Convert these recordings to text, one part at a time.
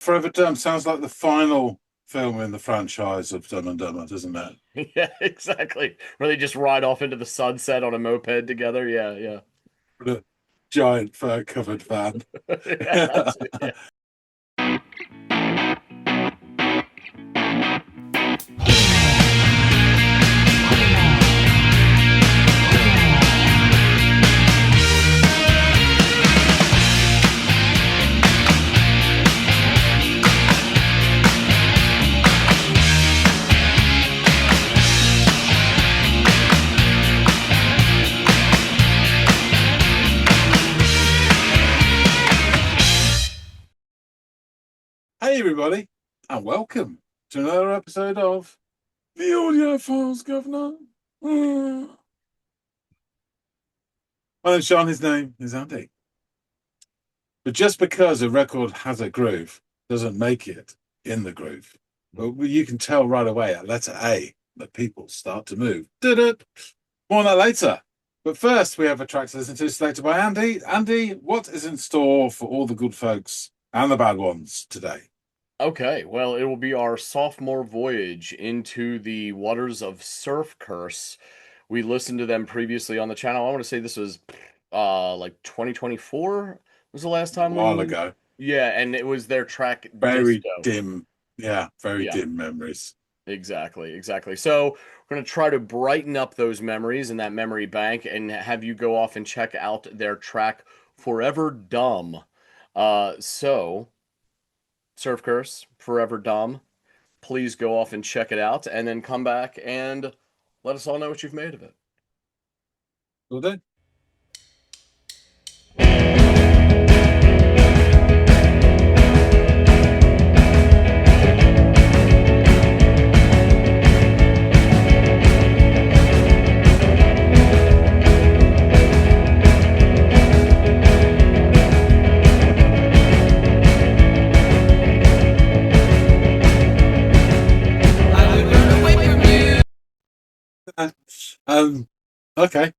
Forever Dumb sounds like the final film in the franchise of Dumb and Dumber, doesn't it? Yeah, exactly. Where they just ride off into the sunset on a moped together. Yeah, yeah. With a giant fur-covered van. Yeah, that's it. Yeah. Hey, everybody, and welcome to another episode of the Audiophiles, Governor. My name's Sean, his name is Andy. But just because a record has a groove doesn't make it in the groove. But you can tell right away at letter A that people start to move. More on that later. But first, we have a track to listen to selected by Andy. Andy, what is in store for all the good folks and the bad ones today? Okay, well, it will be our sophomore voyage into the waters of Surf Curse. We listened to them previously on the channel. I want to say this was like 2024 was the last A time while we. ago. Yeah, and it was their track Very Disco. dim. Yeah, very Yeah, dim memories. exactly, exactly. So we're going to try to brighten up those memories in that memory bank and have you go off and check out their track Forever Dumb. So Surf Curse, Forever Dumb. Please go off and check it out and then come back and let us all know what you've made of it. Will do. Um, okay.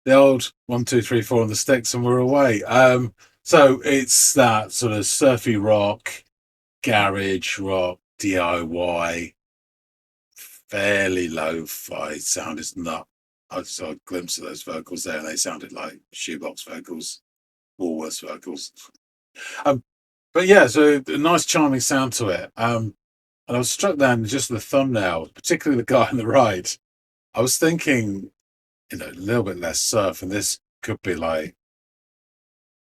The old 1, 2, 3, 4 on the sticks, and we're away. So it's that sort of surfy rock, garage rock, DIY, fairly lo-fi sound. It's not. I saw a glimpse of those vocals there, and they sounded like shoebox vocals, Woolworths vocals. Um, but yeah, so a nice, charming sound to it. And I was struck then just the thumbnail, particularly the guy on the right. I was thinking, a little bit less surf, and this could be like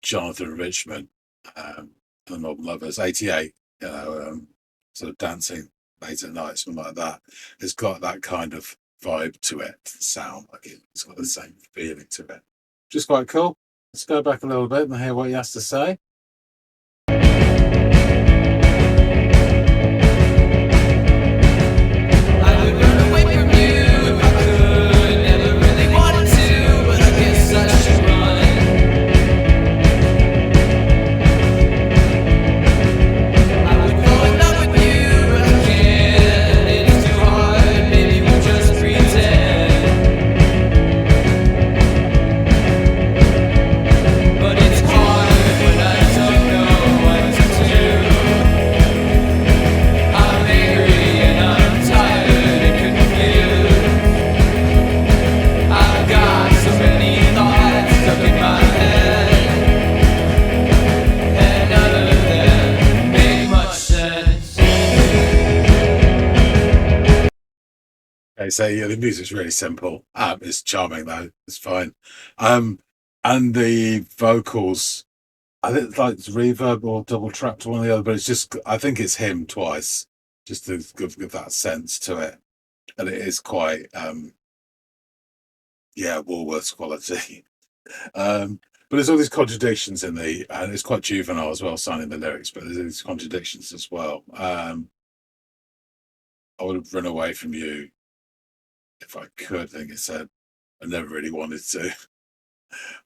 Jonathan Richman, the Modern Lovers, 88, sort of dancing late at night, something like that. It's got that kind of vibe to it, sound like it's got the same feeling to it. Just quite cool. Let's go back a little bit and hear what he has to say. Okay, so yeah, the music's really simple. It's charming though. It's fine. And the vocals, I think it's like it's reverb or double track to one or the other, but it's just I think it's him twice, just to give that sense to it. And it is quite yeah, Woolworths quality. But there's all these contradictions in and it's quite juvenile as well, signing the lyrics, but there's these contradictions as well. I would have run away from you if I could, I think it said. I never really wanted to,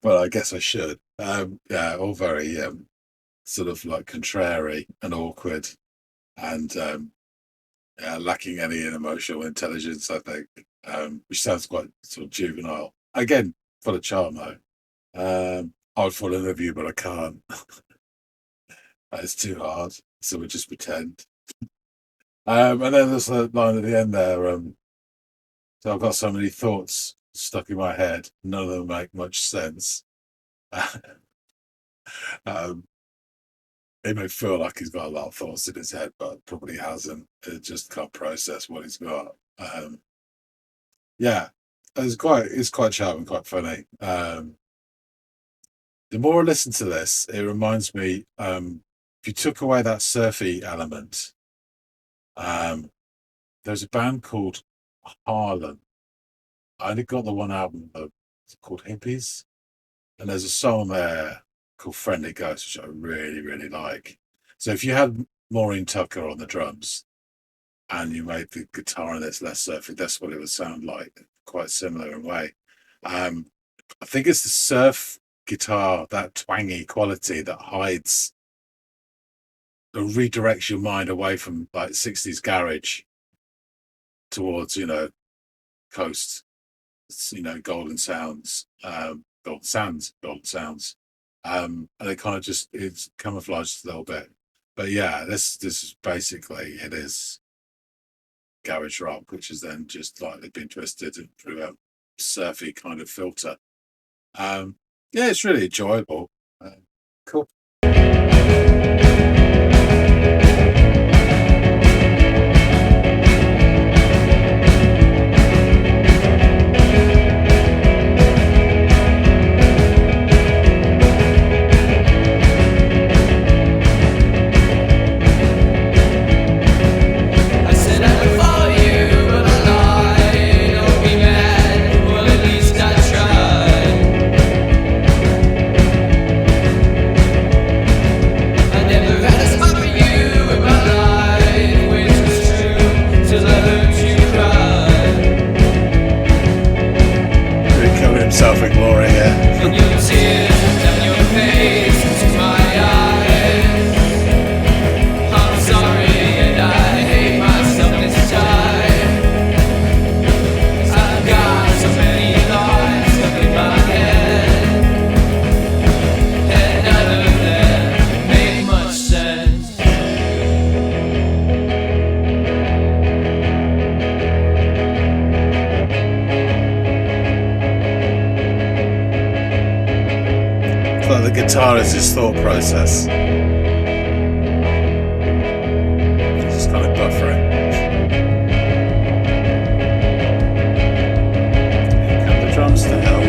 but I guess I should. Yeah, all very sort of like contrary and awkward and lacking any emotional intelligence, I think, which sounds quite sort of juvenile. Again, full of charm though. I would fall in love with you, but I can't. That is too hard. So we just pretend. And then there's a line at the end there. So I've got so many thoughts stuck in my head. None of them make much sense. um, He may feel like he's got a lot of thoughts in his head, but probably hasn't. It just can't process what he's got. Yeah, it's quite charming, quite funny. The more I listen to this, it reminds me, if you took away that surfy element, there's a band called Harlan. I only got the one album called Hippies, and there's a song there called Friendly Ghost, which I really, really like. So if you had Maureen Tucker on the drums and you made the guitar in this less surfy, that's what it would sound like. Quite similar in a way. I think it's the surf guitar, that twangy quality that hides or redirects your mind away from like 60s garage towards, coast, golden sounds, golden sounds. And it kind of just, it's camouflaged a little bit. But yeah, this is basically, it is garage rock, which is then just lightly been twisted through a surfy kind of filter. Yeah, it's really enjoyable. Cool. Self-ignoring it. Like the guitar is his thought process. It's just kind of buffering. Here come the drums to help.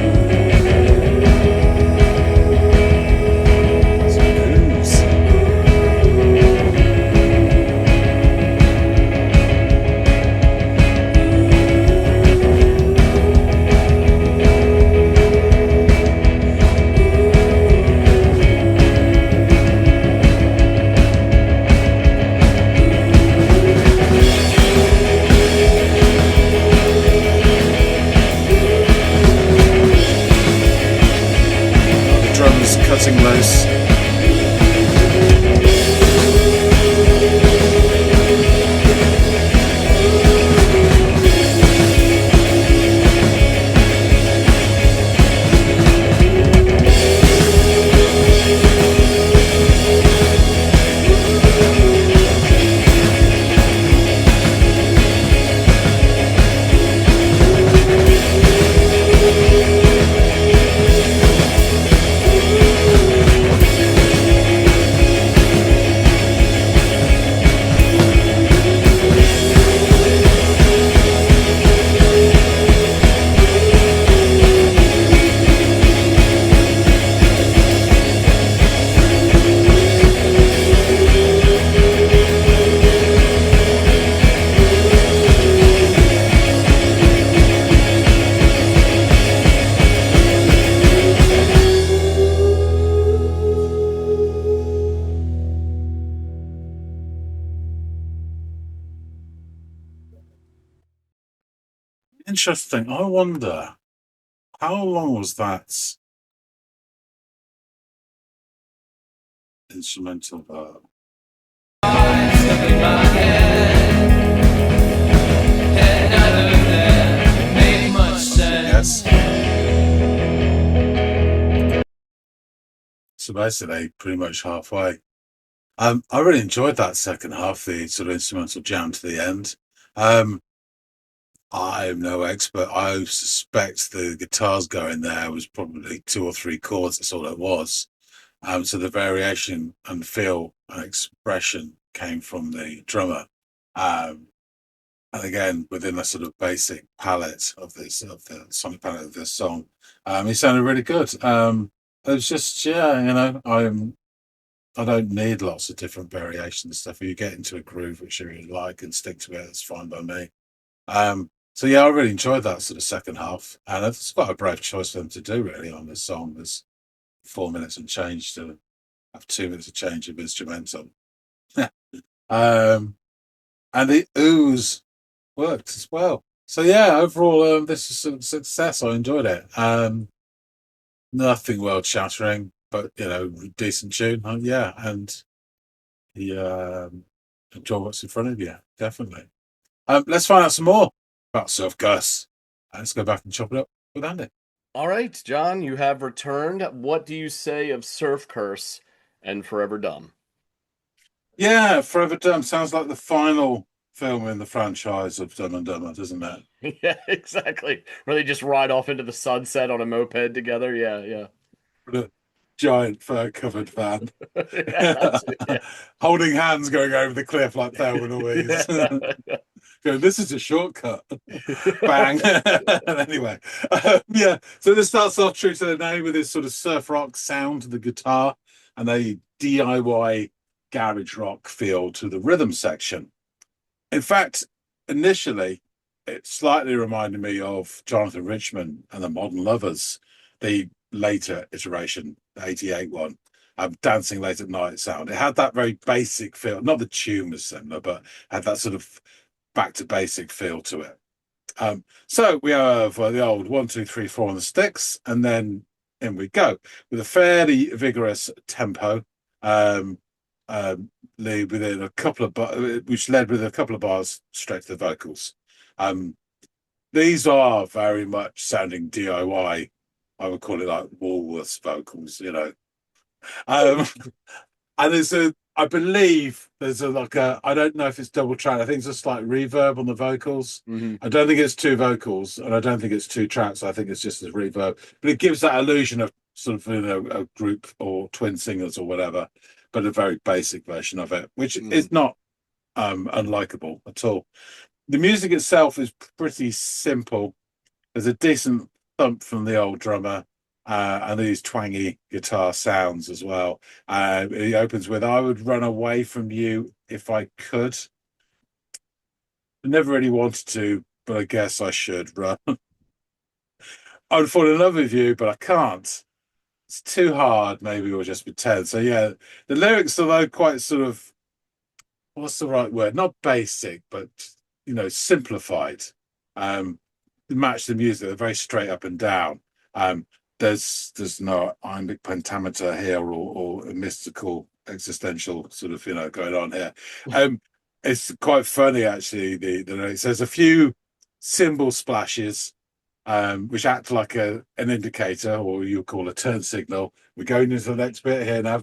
Cutting loose. Interesting. I wonder how long was that instrumental? Yes. So basically, pretty much halfway. I really enjoyed that second half, the sort of instrumental jam to the end. Um, I'm no expert. I suspect the guitars going there was probably two or three chords. That's all it was. So the variation and feel and expression came from the drummer. Um, and again, within a sort of basic palette of this, of the sonic palette of this song, he sounded really good. It was just, yeah, I don't need lots of different variations and stuff. If you get into a groove which you really like and stick to it, it's fine by me. So yeah, I really enjoyed that sort of second half, and it's quite a brave choice for them to do really on this song. There's 4 minutes and change to have 2 minutes of change of instrumental. um, and the ooze worked as well. So yeah, overall, this is a success. I enjoyed it. Nothing world shattering, but decent tune. Yeah, and enjoy what's in front of you. Definitely. Let's find out some more about Surf Gus. Let's go back and chop it up with Andy. All right, John, you have returned. What do you say of Surf Curse and Forever Dumb? Yeah, Forever Dumb sounds like the final film in the franchise of Dumb and Dumber, doesn't it? Yeah, exactly. Where they just ride off into the sunset on a moped together. Yeah, yeah. With a giant fur-covered van, Yeah, that's it. Yeah. holding hands going over the cliff like Thelma and Louise. Yeah. Going, this is a shortcut. Bang. Anyway, yeah. So this starts off true to the name with this sort of surf rock sound to the guitar and a DIY garage rock feel to the rhythm section. In fact, initially, it slightly reminded me of Jonathan Richman and the Modern Lovers, the later iteration, the 88 one. Dancing Late at Night sound. It had that very basic feel. Not the tune was similar, but had that sort of back to basic feel to it. So we have the old 1, 2, 3, 4 on the sticks, and then in we go with a fairly vigorous tempo. Um, within a couple of which led with a couple of bars straight to the vocals. Um, these are very much sounding DIY. I would call it like Woolworths vocals. Um, and I believe there's I don't know if it's double track. I think it's a slight reverb on the vocals. Hmm. I don't think it's two vocals, and I don't think it's two tracks. I think it's just a reverb, but it gives that illusion of sort of a group or twin singers or whatever, but a very basic version of it, which Hmm. is not unlikable at all. The music itself is pretty simple. There's a decent thump from the old drummer, and these twangy guitar sounds as well. He opens with, I would run away from you if I could. I never really wanted to, but I guess I should run. I would fall in love with you, but I can't. It's too hard. Maybe we'll just pretend. So, yeah, the lyrics, although quite sort of, what's the right word? Not basic, but, simplified. Um, match the music. They're very straight up and down. Um, there's no iambic pentameter here or a mystical existential sort of going on here. Um, it's quite funny actually. The lyrics. There's a few cymbal splashes which act like an indicator or you call a turn signal. We're going into the next bit here now,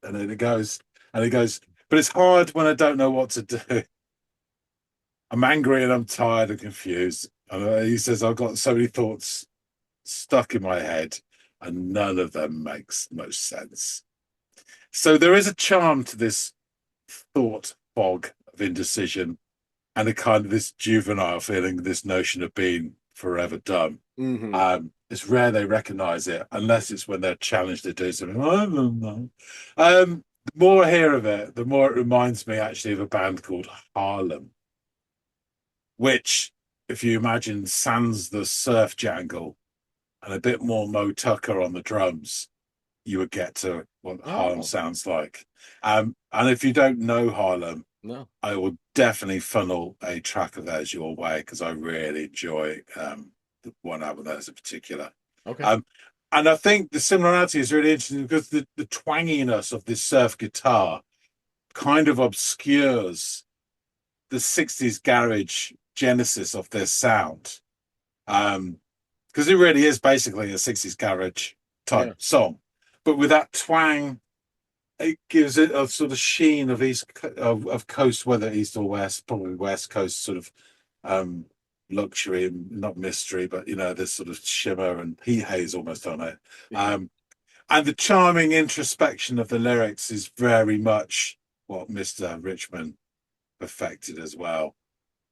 and then it goes. But it's hard when I don't know what to do. I'm angry and I'm tired and confused. And he says, I've got so many thoughts stuck in my head and none of them makes much sense. So there is a charm to this thought fog of indecision and a kind of this juvenile feeling, this notion of being forever dumb. Hmm. It's rare they recognize it unless it's when they're challenged to do something. I don't know. The more I hear of it, the more it reminds me actually of a band called Harlem, which, if you imagine sans the surf jangle and a bit more Mo Tucker on the drums, you would get to what Harlem Oh, sounds like. And if you don't know Harlem, no. I will definitely funnel a track of theirs your way because I really enjoy the one album theirs in particular. Okay. Um, and I think the similarity is really interesting because the twanginess of this surf guitar kind of obscures the 60s garage genesis of their sound. Because it really is basically a 60s garage type Yeah. song, but with that twang it gives it a sort of sheen of of coast, whether east or west, probably west coast sort of um luxury and not mystery, but there's sort of shimmer and heat haze almost on it. Mhm. Um, and the charming introspection of the lyrics is very much what Mr. Richmond perfected as well.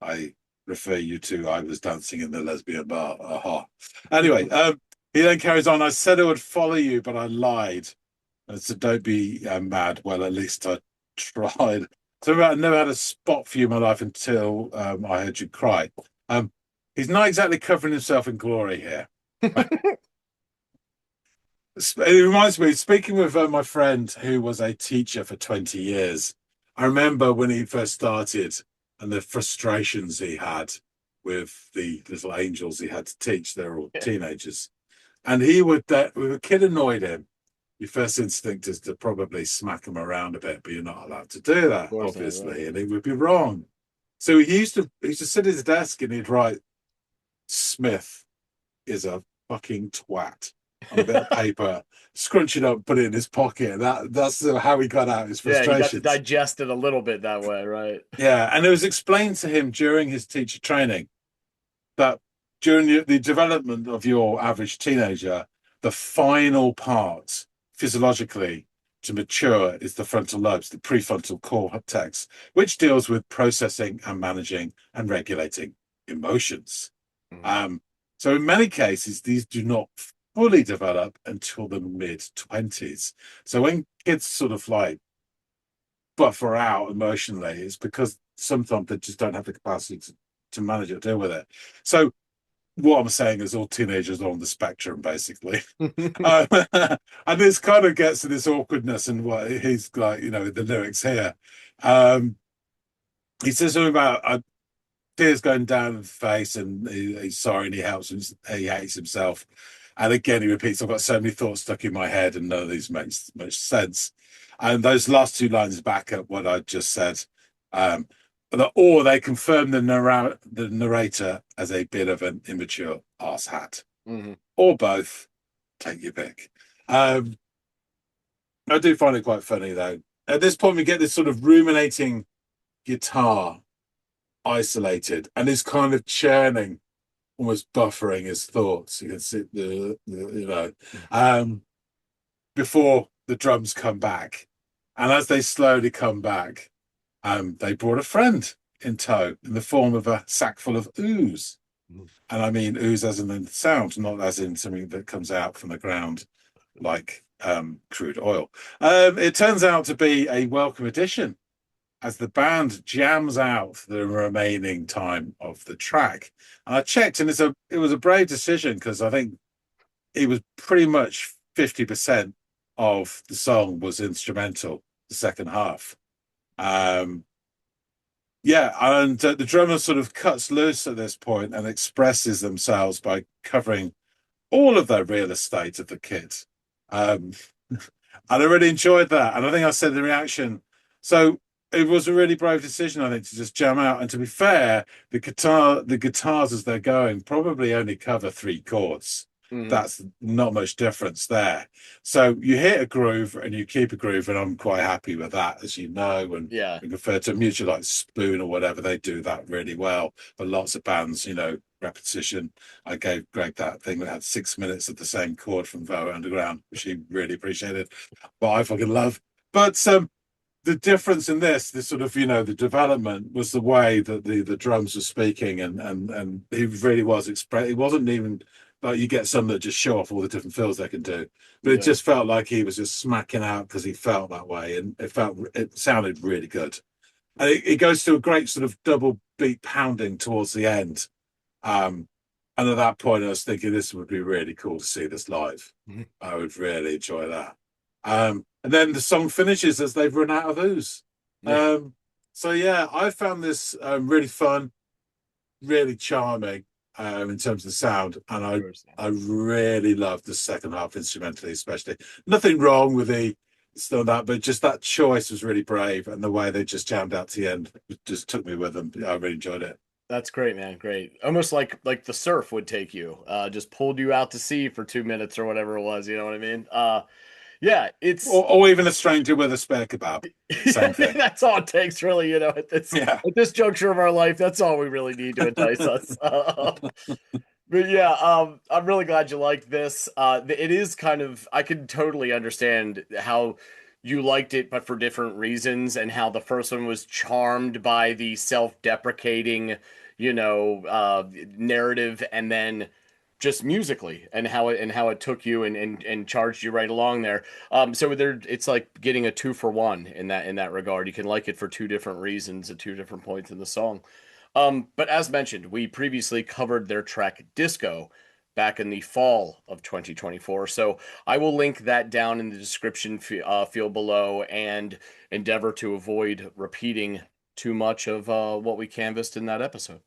I refer you to I was dancing in the lesbian bar. Aha. Anyway, he then carries on. I said I would follow you, but I lied. And so don't be mad. Well, at least I tried. So I never had a spot for you in my life until I heard you cry. Um, he's not exactly covering himself in glory here. It reminds me, speaking with my friend who was a teacher for 20 years, I remember when he first started and the frustrations he had with the little angels he had to teach. They're all Yeah, of teenagers. And he would, if a kid annoyed him, your first instinct is to probably smack him around a bit, but you're not allowed to do that, course not, right? obviously, and it would be wrong. So he used to sit at his desk and he'd write, Smith is a fucking twat on a bit of paper, scrunch it up, put it in his pocket. That's how he got out his Yeah, he got to frustrations. digest it a little bit that way, right? Yeah, and it was explained to him during his teacher training that during the development of your average teenager, the final part physiologically to mature is the frontal lobes, the prefrontal cortex, which deals with processing and managing and regulating emotions. Mhm. Um, so in many cases, these do not fully develop until the mid 20s. So when kids sort of like buffer out emotionally, it's because sometimes they just don't have the capacity to manage it, deal with it. So what I'm saying is all teenagers are on the spectrum, basically. Um, and this kind of gets to this awkwardness and what he's like, the lyrics here. Um, he says something about tears going down his face and he's sorry and he helps him, he hates himself. And again, he repeats, I've got so many thoughts stuck in my head and none of these makes much sense. And those last two lines back up what I just said. Um, or they confirm the narrator as a bit of an immature arse hat, Mhm. or both. Take your pick. Um, I do find it quite funny though. At this point, we get this sort of ruminating guitar isolated, and he's kind of churning, almost buffering his thoughts. You can see um, before the drums come back, and as they slowly come back, they brought a friend in tow in the form of a sack full of ooze. And I mean ooze as in the sound, not as in something that comes out from the ground like crude oil. It turns out to be a welcome addition as the band jams out the remaining time of the track. And I checked, and it was a brave decision because I think it was pretty much 50% of the song was instrumental, the second half. Um, yeah, and the drummer sort of cuts loose at this point and expresses themselves by covering all of their real estate of the kit. Um, and I really enjoyed that. And I think I said the reaction. So it was a really brave decision, I think, to just jam out. And to be fair, the guitars as they're going probably only cover three chords. Mhm. That's not much difference there. So you hit a groove and you keep a groove, and I'm quite happy with that, as you know. And Yeah, we refer to mutual like Spoon or whatever, they do that really well. But lots of bands, repetition. I gave Greg that thing that had 6 minutes of the same chord from Velvet Underground, which he really appreciated. But I fucking love. But the difference in this sort of, the development was the way that the drums were speaking, and he really was express. It wasn't even like you get some that just show off all the different fills they can do, but it yeah, just felt like he was just smacking out because he felt that way, and it sounded really good. And it goes to a great sort of double beat pounding towards the end. Um, and at that point, I was thinking this would be really cool to see this live. Mhm. I would really enjoy that. And then the song finishes as they've run out of ooze. Yeah, Um, so yeah, I found this really fun, really charming in terms of the sound, and of I course. I really loved the second half instrumentally, especially. Nothing wrong with the still that, but just that choice was really brave, and the way they just jammed out to the end just took me with them. I really enjoyed it. That's great, man. Great. Almost like the surf would take you. Just pulled you out to sea for 2 minutes or whatever it was. You know what I mean? Yeah, or even a stranger with a spare kebab. I Same think thing. that's all it takes, really. Yeah. At this juncture of our life, that's all we really need to entice us. But yeah, I'm really glad you liked this. It is kind of, I can totally understand how you liked it, but for different reasons, and how the first one was charmed by the self-deprecating, narrative, and then just musically, and how it took you and charged you right along there. So it's like getting a two for one in that regard. You can like it for two different reasons at two different points in the song. But as mentioned, we previously covered their track Disco back in the fall of 2024. So I will link that down in the description field below and endeavor to avoid repeating too much of what we canvassed in that episode.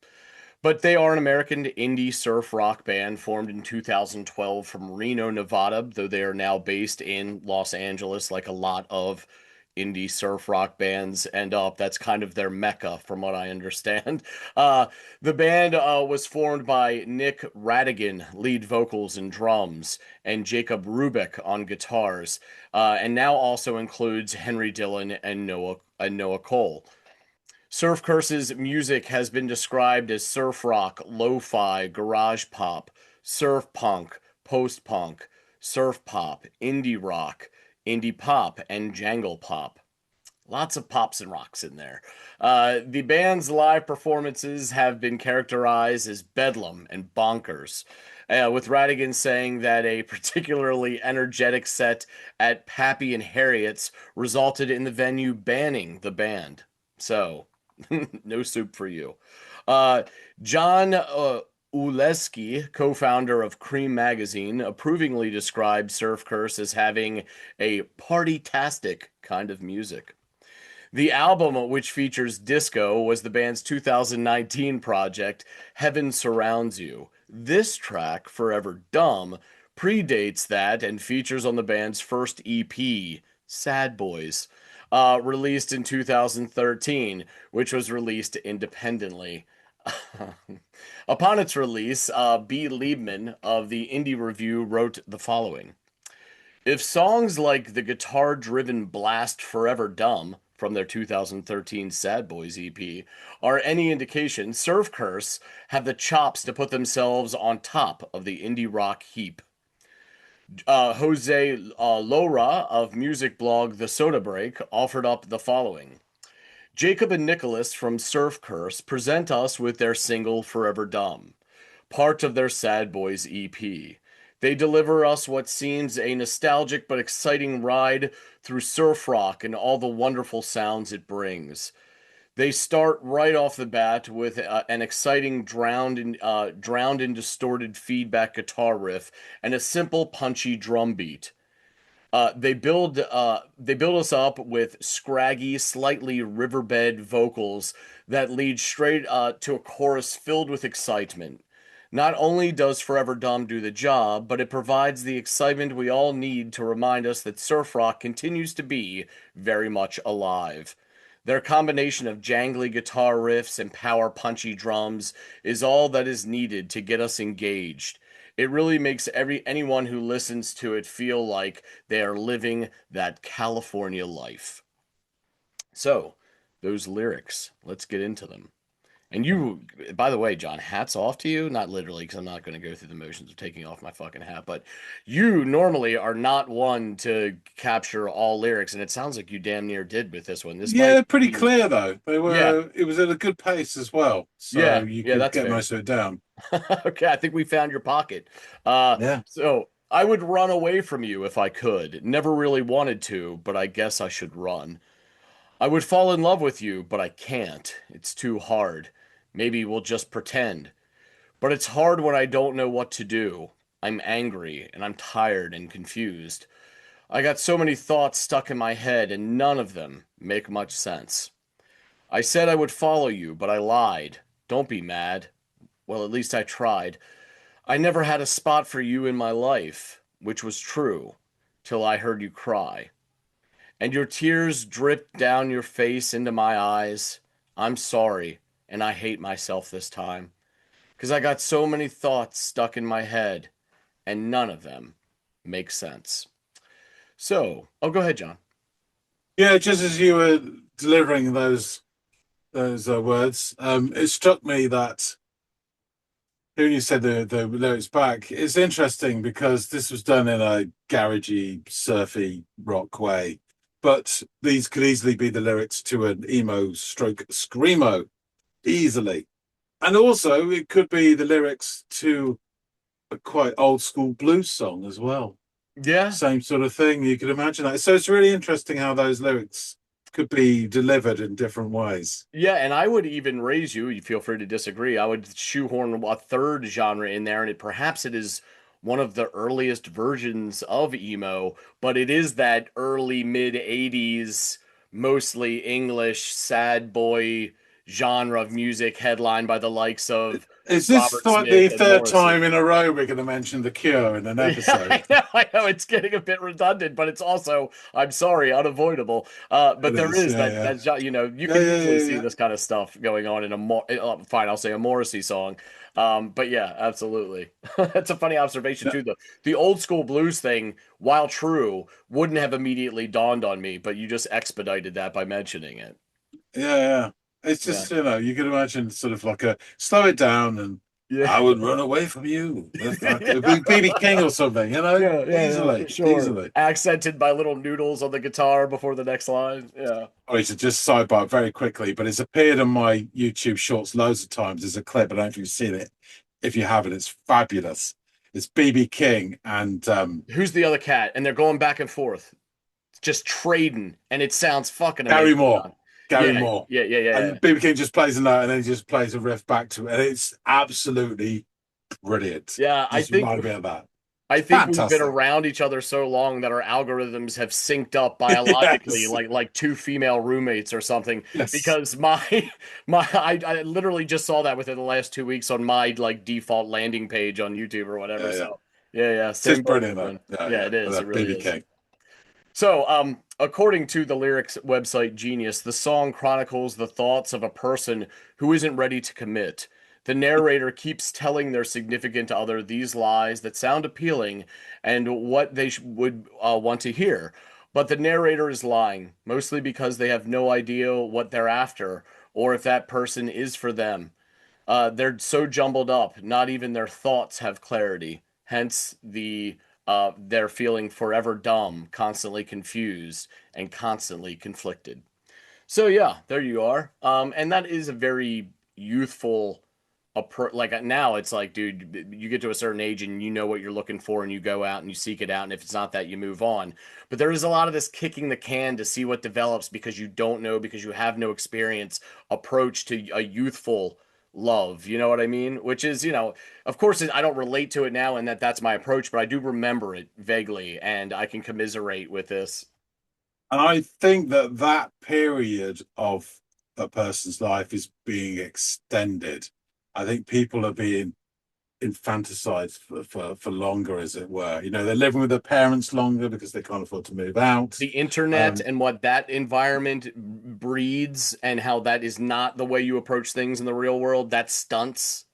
But they are an American indie surf rock band formed in 2012 from Reno, Nevada, though they are now based in Los Angeles, like a lot of indie surf rock bands end up. That's kind of their mecca, from what I understand. Uh, the band was formed by Nick Radigan, lead vocals and drums, and Jacob Rubik on guitars, and now also includes Henry Dillon and Noah Cole. Surf Curse's music has been described as surf rock, lo-fi, garage pop, surf punk, post-punk, surf pop, indie rock, indie pop, and jangle pop. Lots of pops and rocks in there. The band's live performances have been characterized as bedlam and bonkers, with Radigan saying that a particularly energetic set at Pappy and Harriet's resulted in the venue banning the band. So, no soup for you. Uh, John Uleski, co-founder of Cream Magazine, approvingly described Surf Curse as having a party-tastic kind of music. The album, which features disco, was the band's 2019 project, Heaven Surrounds You. This track, Forever Dumb, predates that and features on the band's first EP, Sad Boys, released in 2013, which was released independently. Upon its release, B. Liebman of the Indie Review wrote the following. If songs like the guitar driven blast Forever Dumb from their 2013 Sad Boys EP are any indication, Surf Curse have the chops to put themselves on top of the indie rock heap. Jose Lora of music blog The Soda Break offered up the following. Jacob and Nicholas from Surf Curse present us with their single Forever Dumb, part of their Sad Boys EP. They deliver us what seems a nostalgic but exciting ride through surf rock and all the wonderful sounds it brings. They start right off the bat with an exciting drowned in distorted feedback guitar riff and a simple punchy drum beat. They build us up with scraggy, slightly riverbed vocals that lead straight to a chorus filled with excitement. Not only does Forever Dumb do the job, but it provides the excitement we all need to remind us that surf rock continues to be very much alive. Their combination of jangly guitar riffs and power punchy drums is all that is needed to get us engaged. It really makes anyone who listens to it feel like they are living that California life. So, those lyrics, let's get into them. And you, by the way, John, hats off to you. Not literally, because I'm not going to go through the motions of taking off my fucking hat, but you normally are not one to capture all lyrics, and it sounds like you damn near did with this one. This Yeah, might they're pretty be, clear though. They yeah, were. It was at a good pace as well, so you yeah, could that's get fair. most of it down. Okay, I think we found your pocket. Yeah. So I would run away from you if I could. Never really wanted to, but I guess I should run. I would fall in love with you, but I can't. It's too hard. Maybe we'll just pretend. But it's hard when I don't know what to do. I'm angry, and I'm tired and confused. I got so many thoughts stuck in my head, and none of them make much sense. I said I would follow you, but I lied. Don't be mad. Well, at least I tried. I never had a spot for you in my life, which was true, till I heard you cry. And your tears dripped down your face into my eyes. I'm sorry, and I hate myself this time, 'cause I got so many thoughts stuck in my head, and none of them make sense. So, oh, go ahead, John. Yeah, just as you were delivering those words, it struck me that when you said the lyrics back, it's interesting because this was done in a garagey, surfy rock way, but these could easily be the lyrics to an emo stroke screamo, easily. And also, it could be the lyrics to a quite old school blues song as well. Yeah. Same sort of thing. You could imagine that. So it's really interesting how those lyrics could be delivered in different ways. Yeah, and I would even raise you, you feel free to disagree. I would shoehorn a third genre in there, and perhaps it is one of the earliest versions of emo, but it is that early mid 80s, mostly English sad boy genre of music headlined by the likes of Is this Robert like the Smith and third Morrissey. time in a row we're going to mention The Cure in an Yeah, episode? I know it's getting a bit redundant, but it's also, I'm sorry, unavoidable. But It there is, is yeah, yeah. you know, you Yeah, can yeah, usually yeah, see yeah. this kind of stuff going on in a fine, I'll say a Morrissey song. But yeah, absolutely. That's a funny observation Yeah, too. The old school blues thing, while true, wouldn't have immediately dawned on me, but you just expedited that by mentioning it. yeah, yeah. It's Yeah. just, you can imagine sort of like a slow it down and Yeah. I would run away from you. If I could Yeah. be BB King or something, Yeah, for easily, sure. easily. Accented by little noodles on the guitar before the next line. Yeah. Oh, it's just sidebar very quickly, but it's appeared on my YouTube shorts loads of times. There's a clip, I don't know if you've seen it. If you haven't, it's fabulous. It's BB King and Who's the other cat? And they're going back and forth, just trading, and it sounds fucking Gary amazing, Moore. John. Gary Yeah, Moore. yeah. And BB King just plays a note and then he just plays a riff back to it. And it's absolutely brilliant. Yeah, Just reminded me of that. I It's think we've been fantastic. around each other so long that our algorithms have synced up biologically, Yes. like two female roommates or something. Yes. Because I literally just saw that within the last 2 weeks on my like default landing page on YouTube or whatever. Yeah, yeah. So yeah, It's same just boat, brilliant, my though. friend. Yeah, Yeah, yeah. it is. It That really BB is. King. So, according to the lyrics website Genius, the song chronicles the thoughts of a person who isn't ready to commit. The narrator keeps telling their significant other these lies that sound appealing and what they would want to hear. But the narrator is lying, mostly because they have no idea what they're after or if that person is for them. They're so jumbled up, not even their thoughts have clarity. Hence, they're feeling forever dumb, constantly confused, and constantly conflicted. So yeah, there you are. And that is a very youthful approach. Like now, it's like, dude, you get to a certain age and you know what you're looking for, and you go out and you seek it out. And if it's not that, you move on. But there is a lot of this kicking the can to see what develops because you don't know, because you have no experience approach to a youthful love. You know what I mean? Which is, of course, I don't relate to it now, and that's my approach, but I do remember it vaguely, and I can commiserate with this. And I think that that period of a person's life is being extended. I think people are being infanticized for longer, as it were. They're living with their parents longer because they can't afford to move out. The internet Um, and what that environment breeds and how that is not the way you approach things in the real world, that stunts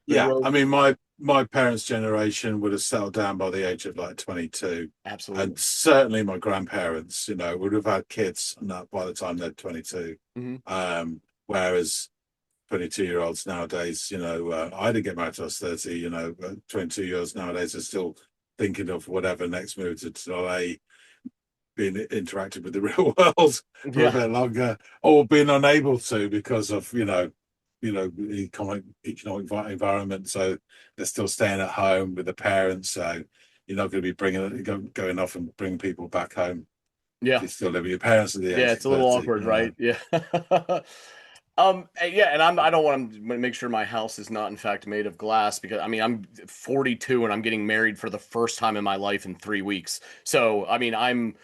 the yeah, I growth. mean, my parents' generation would have settled down by the age of like 22, and Absolutely. certainly my grandparents, would have had kids by the time they're 22. Hmm. Whereas 22-year-olds nowadays, I didn't get married till I was 30, 22 years nowadays are still thinking of whatever next move to LA, being interactive with the real world for a Yeah. bit longer, or being unable to because of, economic environment. So they're still staying at home with the parents. So you're not going to be going off and bringing people back home if Yeah. you still live with your parents at the Yeah. age of It's a little 30, awkward, right? Yeah. Yeah, and I don't want to make sure my house is not in fact made of glass because I mean I'm 42 and I'm getting married for the first time in my life in 3 weeks. So I mean I'm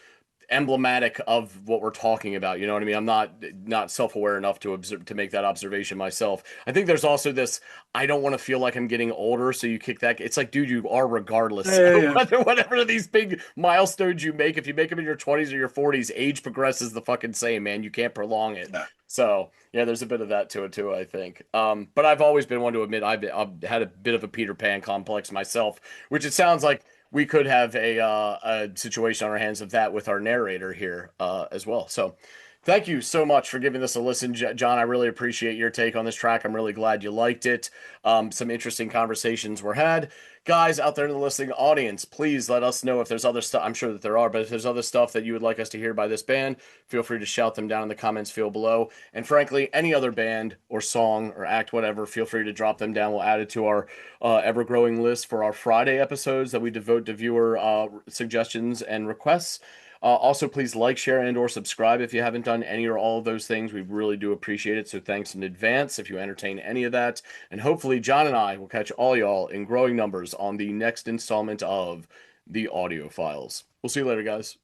emblematic of what we're talking about. You know what I mean? I'm not self-aware enough to observe to make that observation myself. I think there's also this I don't want to feel like I'm getting older, so you kick that. It's like, dude, you are regardless. yeah, yeah, Whatever these big milestones you make, if you make them in your 20s or your 40s, age progresses the fucking same, man. You can't prolong it. yeah. So yeah, there's a bit of that to it too, I think. But I've always been one to admit I've had a bit of a Peter Pan complex myself, which it sounds like we could have a situation on our hands of that with our narrator here as well. So, thank you so much for giving this a listen, John. I really appreciate your take on this track. I'm really glad you liked it. Some interesting conversations were had. Guys out there in the listening audience, please let us know if there's other stuff. I'm sure that there are, but if there's other stuff that you would like us to hear by this band, feel free to shout them down in the comments field below. And frankly, any other band or song or act, whatever, feel free to drop them down. We'll add it to our ever-growing list for our Friday episodes that we devote to viewer suggestions and requests. Also, please like, share, and or subscribe if you haven't done any or all of those things. We really do appreciate it. So thanks in advance if you entertain any of that. And hopefully John and I will catch all y'all in growing numbers on the next installment of the Audiophiles. We'll see you later, guys.